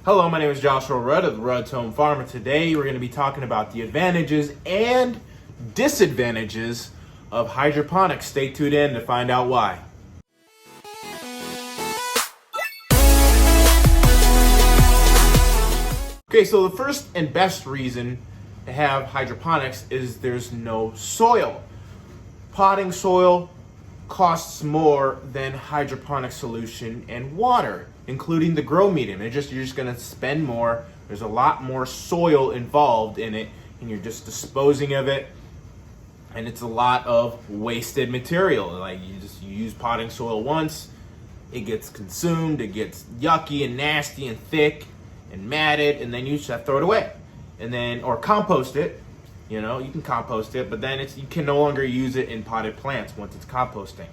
Hello, my name is Joshua Rudd of the Rudd's Home Farm, and today we're going to be talking about the advantages and disadvantages of hydroponics. Stay tuned in to find out why. Okay, so the first and best reason to have hydroponics is there's no soil. Potting soil costs more than hydroponic solution and water, including the grow medium. You're just going to spend more. There's a lot more soil involved in it, and you're just disposing of it, and it's a lot of wasted material. Like you use potting soil once, it gets consumed, it gets yucky and nasty and thick and matted, and then you just have to throw it away, and then or compost it. You know, you can compost it, but then you can no longer use it in potted plants once it's composting.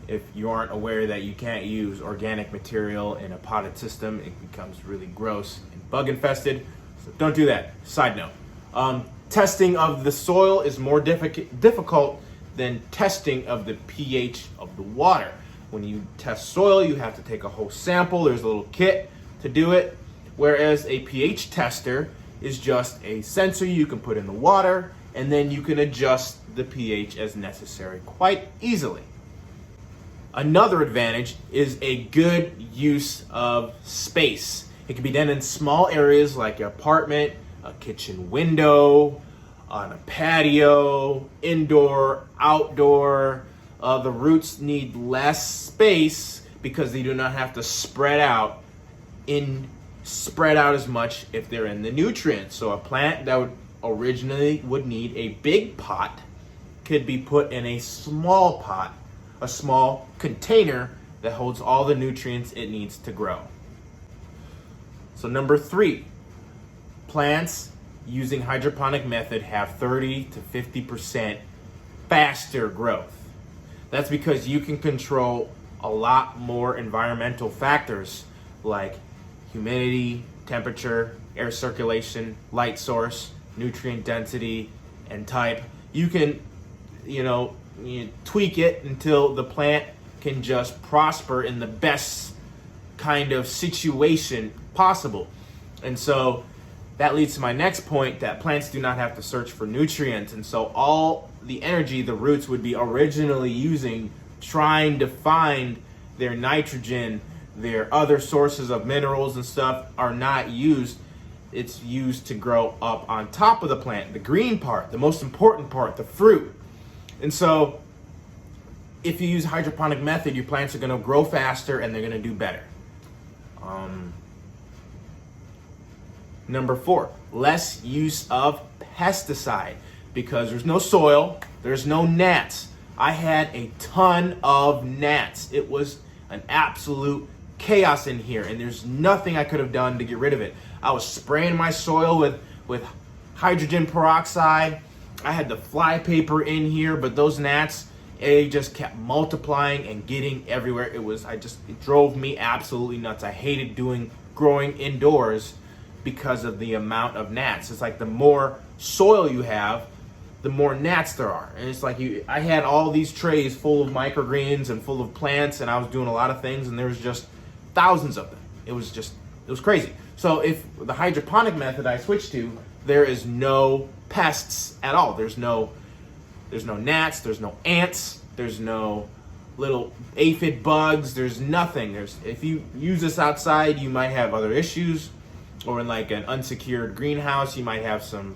If you aren't aware that you can't use organic material in a potted system, it becomes really gross and bug infested. So don't do that. Side note. Testing of the soil is more difficult than testing of the pH of the water. When you test soil, you have to take a whole sample. There's a little kit to do it. Whereas a pH tester is just a sensor you can put in the water, and then you can adjust the pH as necessary quite easily. Another advantage is a good use of space. It can be done in small areas like an apartment, a kitchen window, on a patio, indoor, outdoor. The roots need less space because they do not have to spread out as much if they're in the nutrients. So a plant that would originally need a big pot could be put in a small pot, a small container that holds all the nutrients it needs to grow. So number 3, plants using hydroponic method have 30 to 50% faster growth. That's because you can control a lot more environmental factors like humidity, temperature, air circulation, light source, nutrient density, and type. You can, you tweak it until the plant can just prosper in the best kind of situation possible. And so that leads to my next point, that plants do not have to search for nutrients. And so all the energy the roots would be originally using trying to find their nitrogen, their other sources of minerals and stuff are not used. It's used to grow up on top of the plant, the green part, the most important part, the fruit. And so if you use hydroponic method, your plants are going to grow faster and they're going to do better. Number 4, less use of pesticide, because there's no soil, there's no gnats. I had a ton of gnats. It was an absolute chaos in here, and there's nothing I could have done to get rid of it. I was spraying my soil with hydrogen peroxide. I had the fly paper in here, but those gnats, they just kept multiplying and getting everywhere. It drove me absolutely nuts. I hated growing indoors because of the amount of gnats. It's like the more soil you have, the more gnats there are. And it's like I had all these trays full of microgreens and full of plants, and I was doing a lot of things, and there was just thousands of them. It was crazy. So if the hydroponic method I switched to, there is no pests at all. There's no gnats, there's no ants, there's no little aphid bugs, there's nothing. If you use this outside, you might have other issues, or in like an unsecured greenhouse, you might have some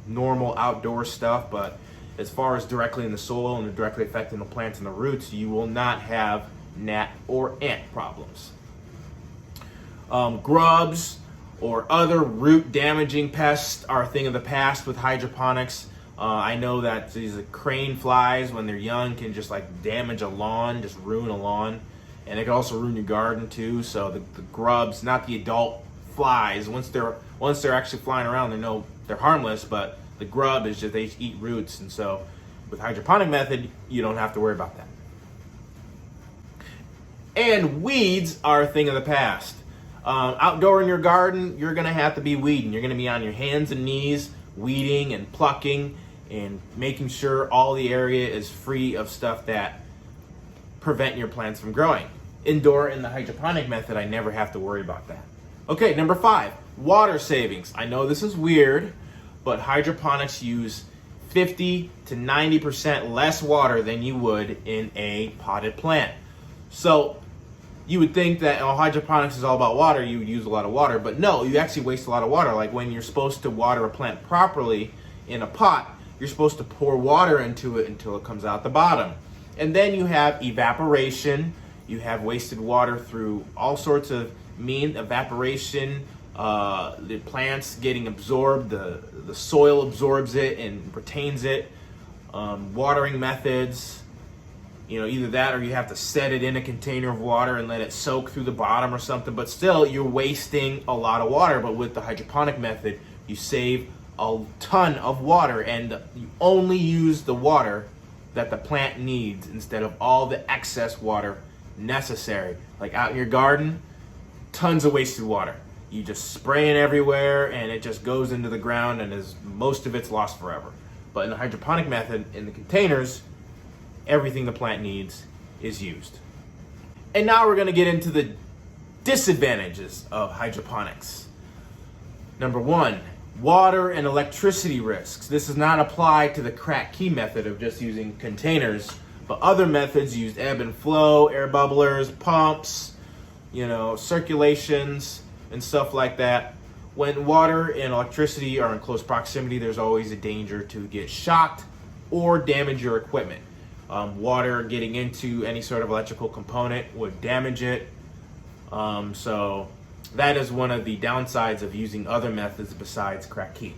normal outdoor stuff, but as far as directly in the soil and directly affecting the plants and the roots, you will not have gnat or ant problems. Grubs or other root damaging pests are a thing of the past with hydroponics. I know that these crane flies, when they're young, can just like damage a lawn, just ruin a lawn, and it can also ruin your garden too. So the grubs, not the adult flies, once they're actually flying around, they're harmless, but the grub is just, they eat roots. And so with hydroponic method, you don't have to worry about that. And weeds are a thing of the past. Outdoor in your garden, you're gonna have to be weeding. You're gonna be on your hands and knees weeding and plucking and making sure all the area is free of stuff that prevent your plants from growing. Indoor in the hydroponic method, I never have to worry about that. Okay, number 5, water savings. I know this is weird, but hydroponics use 50 to 90% less water than you would in a potted plant. So you would think that hydroponics is all about water, you would use a lot of water, but no, you actually waste a lot of water. Like when you're supposed to water a plant properly in a pot, you're supposed to pour water into it until it comes out the bottom. And then you have evaporation, you have wasted water through all sorts of evaporation, the plants getting absorbed, the soil absorbs it and retains it, watering methods, either that or you have to set it in a container of water and let it soak through the bottom or something, but still you're wasting a lot of water. But with the hydroponic method, you save a ton of water and you only use the water that the plant needs instead of all the excess water necessary. Like out in your garden, tons of wasted water. You just spray it everywhere and it just goes into the ground and most of it's lost forever. But in the hydroponic method, in the containers, everything the plant needs is used. And now we're going to get into the disadvantages of hydroponics. Number 1, water and electricity risks. This does not apply to the crack key method of just using containers, but other methods use ebb and flow, air bubblers, pumps, circulations and stuff like that. When water and electricity are in close proximity, there's always a danger to get shocked or damage your equipment. Water getting into any sort of electrical component would damage it. So that is one of the downsides of using other methods besides crack key.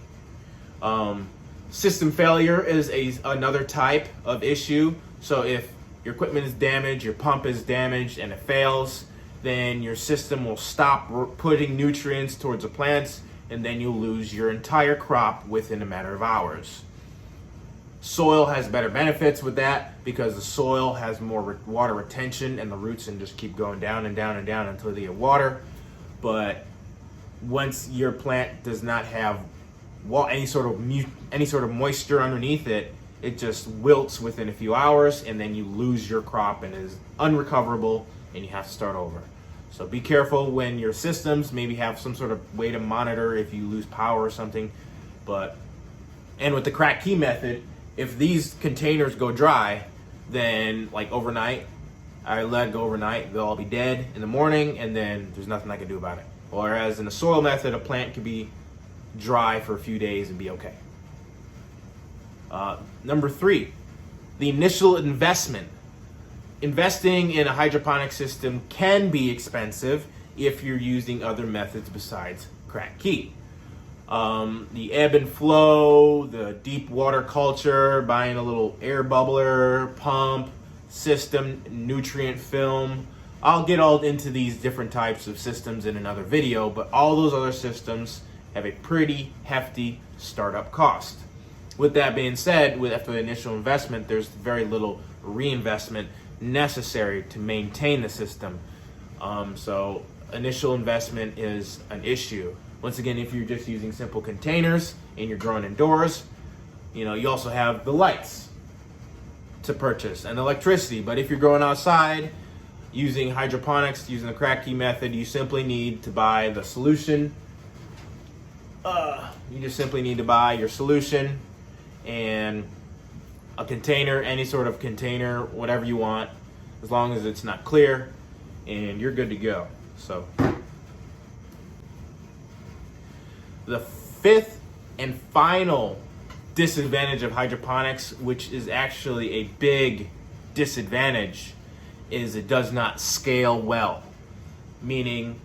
System failure is another type of issue. So if your equipment is damaged, your pump is damaged, and it fails, then your system will stop putting nutrients towards the plants, and then you'll lose your entire crop within a matter of hours. Soil has better benefits with that because the soil has more water retention and the roots can just keep going down and down and down until they get water. But once your plant does not have any sort of moisture underneath it, it just wilts within a few hours and then you lose your crop and is unrecoverable and you have to start over. So be careful when your systems maybe have some sort of way to monitor if you lose power or something. And with the crack key method, if these containers go dry, then like overnight, I let it go overnight, they'll all be dead in the morning and then there's nothing I can do about it. Whereas in the soil method, a plant could be dry for a few days and be okay. Number 3, the initial investment. Investing in a hydroponic system can be expensive if you're using other methods besides crack key. The ebb and flow, the deep water culture, buying a little air bubbler, pump, system, nutrient film. I'll get all into these different types of systems in another video, but all those other systems have a pretty hefty startup cost. With that being said, after the initial investment, there's very little reinvestment necessary to maintain the system. So initial investment is an issue. Once again, if you're just using simple containers and you're growing indoors, you also have the lights to purchase and electricity. But if you're growing outside using hydroponics, using the crack key method, you simply need to buy the solution. You just simply need to buy your solution and a container, any sort of container, whatever you want, as long as it's not clear, and you're good to go. So the 5th and final disadvantage of hydroponics, which is actually a big disadvantage, is it does not scale well. Meaning,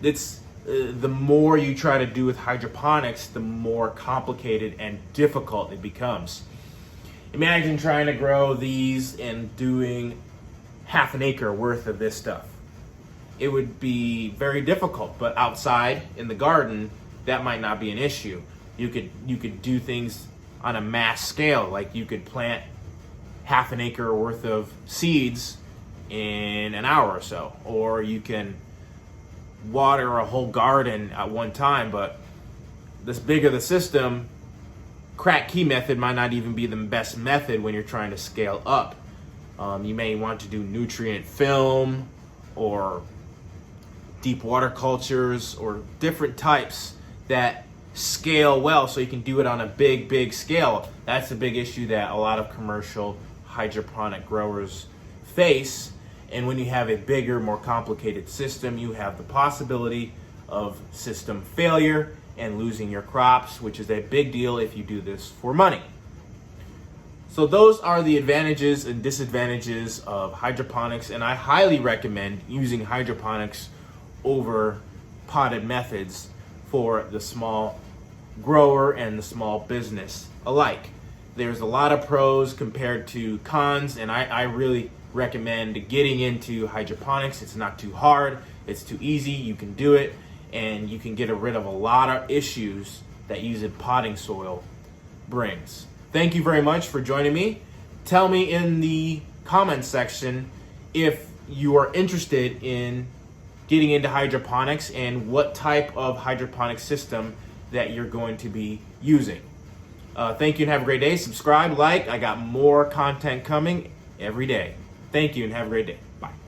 the more you try to do with hydroponics, the more complicated and difficult it becomes. Imagine trying to grow these and doing half an acre worth of this stuff. It would be very difficult, but outside in the garden, that might not be an issue. You could do things on a mass scale, like you could plant half an acre worth of seeds in an hour or so, or you can water a whole garden at one time. But this bigger the system, crack key method might not even be the best method when you're trying to scale up. You may want to do nutrient film or deep water cultures or different types that scale well, so you can do it on a big scale. That's a big issue that a lot of commercial hydroponic growers face. And when you have a bigger, more complicated system, you have the possibility of system failure and losing your crops, which is a big deal if you do this for money. So those are the advantages and disadvantages of hydroponics, and I highly recommend using hydroponics over potted methods for the small grower and the small business alike. There's a lot of pros compared to cons, and I really recommend getting into hydroponics. It's not too hard, it's too easy, you can do it, and you can get rid of a lot of issues that using potting soil brings. Thank you very much for joining me. Tell me in the comments section if you are interested in getting into hydroponics and what type of hydroponic system that you're going to be using. Thank you and have a great day. Subscribe, like. I got more content coming every day. Thank you and have a great day. Bye.